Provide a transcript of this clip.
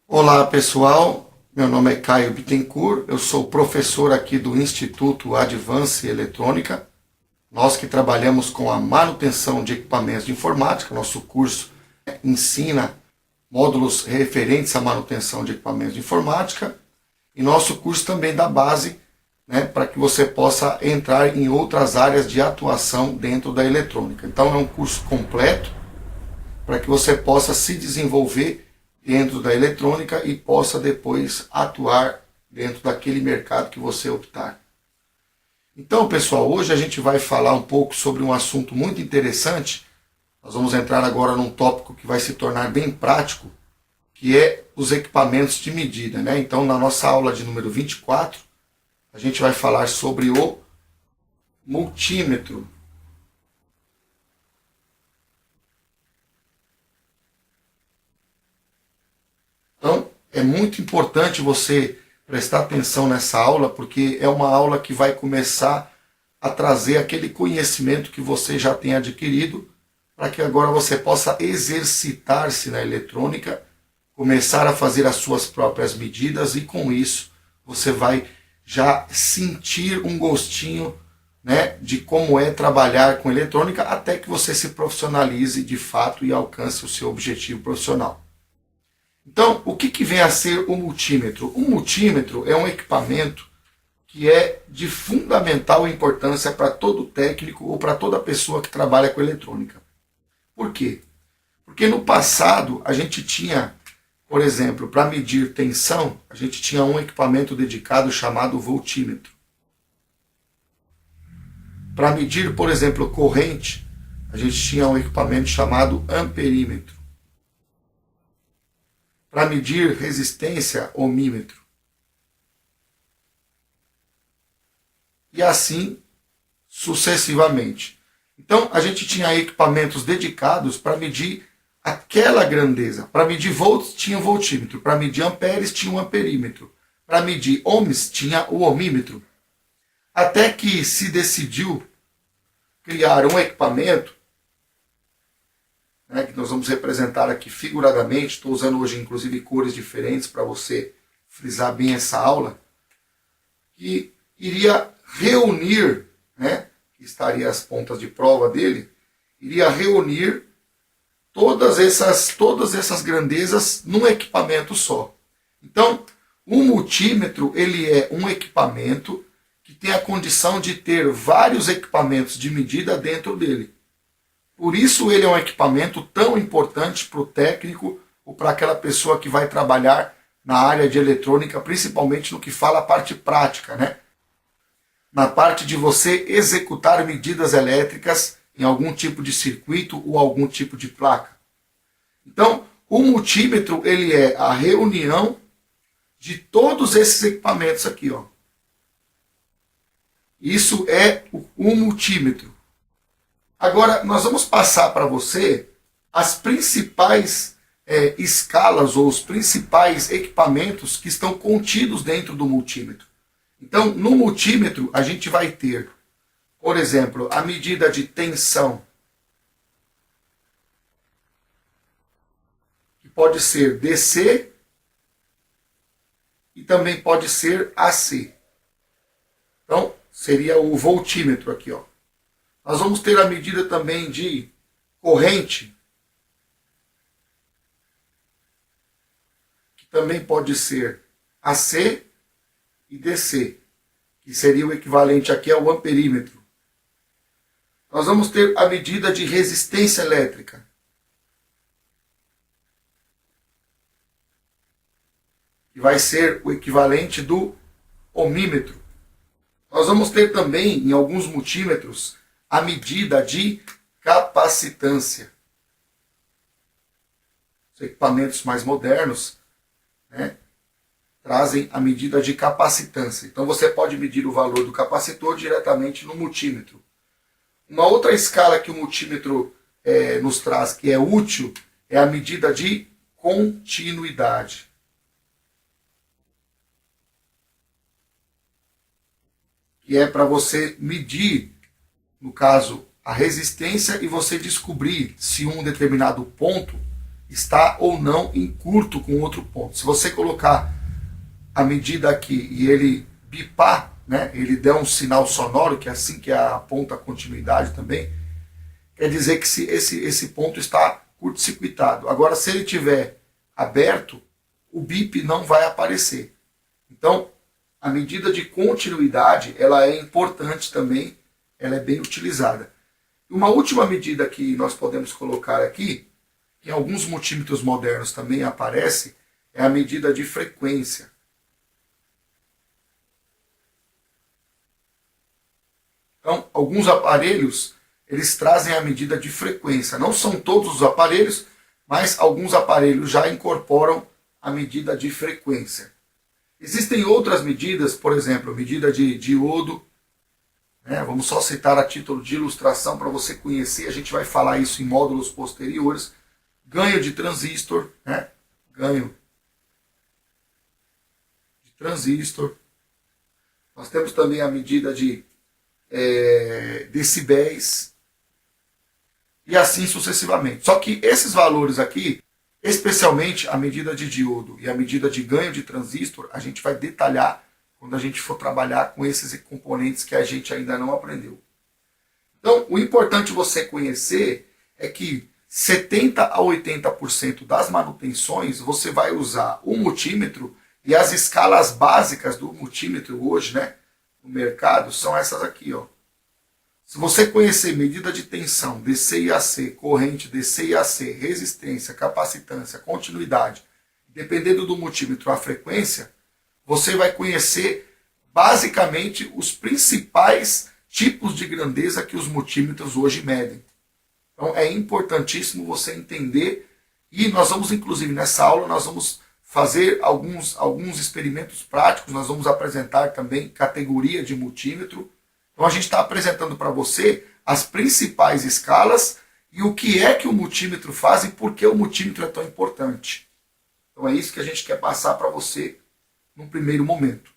Olá pessoal, meu nome é Caio Bittencourt, eu sou professor aqui do Instituto Advance Eletrônica. Nós que trabalhamos com a manutenção de equipamentos de informática, nosso curso ensina módulos referentes à manutenção de equipamentos de informática e nosso curso também dá base, para que você possa entrar em outras áreas de atuação dentro da eletrônica. Então é um curso completo para que você possa se desenvolver dentro da eletrônica e possa depois atuar dentro daquele mercado que você optar. Então, pessoal, hoje a gente vai falar um pouco sobre um assunto muito interessante. Nós vamos entrar agora num tópico que vai se tornar bem prático, que é os equipamentos de medida, né? Então, na nossa aula de número 24, a gente vai falar sobre o multímetro. Então, é muito importante você prestar atenção nessa aula, porque é uma aula que vai começar a trazer aquele conhecimento que você já tem adquirido, para que agora você possa exercitar-se na eletrônica, começar a fazer as suas próprias medidas e com isso você vai já sentir um gostinho, de como é trabalhar com eletrônica até que você se profissionalize de fato e alcance o seu objetivo profissional. Então, o que vem a ser o multímetro? O multímetro é um equipamento que é de fundamental importância para todo técnico ou para toda pessoa que trabalha com eletrônica. Por quê? Porque no passado a gente tinha, por exemplo, para medir tensão, a gente tinha um equipamento dedicado chamado voltímetro. Para medir, por exemplo, corrente, a gente tinha um equipamento chamado amperímetro. Para medir resistência, ohmímetro. E assim sucessivamente. Então, a gente tinha equipamentos dedicados para medir aquela grandeza. Para medir volts, tinha o voltímetro. Para medir amperes, tinha o amperímetro. Para medir ohms, tinha o ohmímetro. Até que se decidiu criar um equipamento, que nós vamos representar aqui figuradamente. Estou usando hoje inclusive cores diferentes para você frisar bem essa aula, que iria reunir, que estaria as pontas de prova dele, iria reunir todas essas grandezas num equipamento só. Então, o multímetro ele é um equipamento que tem a condição de ter vários equipamentos de medida dentro dele. Por isso ele é um equipamento tão importante para o técnico ou para aquela pessoa que vai trabalhar na área de eletrônica, principalmente no que fala a parte prática, na parte de você executar medidas elétricas em algum tipo de circuito ou algum tipo de placa. Então, o multímetro ele é a reunião de todos esses equipamentos aqui, ó. Isso é o multímetro. Agora, nós vamos passar para você as principais escalas ou os principais equipamentos que estão contidos dentro do multímetro. Então, no multímetro, a gente vai ter, por exemplo, a medida de tensão, que pode ser DC e também pode ser AC. Então, seria o voltímetro aqui, ó. Nós vamos ter a medida também de corrente, que também pode ser AC e DC, que seria o equivalente aqui ao amperímetro. Nós vamos ter a medida de resistência elétrica, que vai ser o equivalente do ohmímetro. Nós vamos ter também, em alguns multímetros, a medida de capacitância. Os equipamentos mais modernos, trazem a medida de capacitância. Então você pode medir o valor do capacitor diretamente no multímetro. Uma outra escala que o multímetro nos traz, que é útil, é a medida de continuidade. Que é para você medir, no caso, a resistência e você descobrir se um determinado ponto está ou não em curto com outro ponto. Se você colocar a medida aqui e ele bipar, né, ele der um sinal sonoro, que é assim que aponta a continuidade também, quer dizer que esse ponto está curto-circuitado. Agora, se ele tiver aberto, o bip não vai aparecer. Então, a medida de continuidade, ela é importante também, ela é bem utilizada. Uma última medida que nós podemos colocar aqui, que em alguns multímetros modernos também aparece, é a medida de frequência. Então, alguns aparelhos, eles trazem a medida de frequência. Não são todos os aparelhos, mas alguns aparelhos já incorporam a medida de frequência. Existem outras medidas, por exemplo, a medida de diodo, né? Vamos só citar a título de ilustração para você conhecer, a gente vai falar isso em módulos posteriores. Ganho de transistor, né? Ganho de transistor. Nós temos também a medida de decibéis e assim sucessivamente. Só que esses valores aqui, especialmente a medida de diodo e a medida de ganho de transistor, a gente vai detalhar quando a gente for trabalhar com esses componentes que a gente ainda não aprendeu. Então, o importante você conhecer é que 70 a 80% das manutenções você vai usar o multímetro e as escalas básicas do multímetro hoje, né, no mercado, são essas aqui, ó. Se você conhecer medida de tensão, DC e AC, corrente DC e AC, resistência, capacitância, continuidade, dependendo do multímetro, a frequência, você vai conhecer basicamente os principais tipos de grandeza que os multímetros hoje medem. Então é importantíssimo você entender, e nós vamos inclusive nessa aula, nós vamos fazer alguns experimentos práticos, nós vamos apresentar também categoria de multímetro. Então a gente está apresentando para você as principais escalas e o que é que o multímetro faz e por que o multímetro é tão importante. Então é isso que a gente quer passar para você num primeiro momento.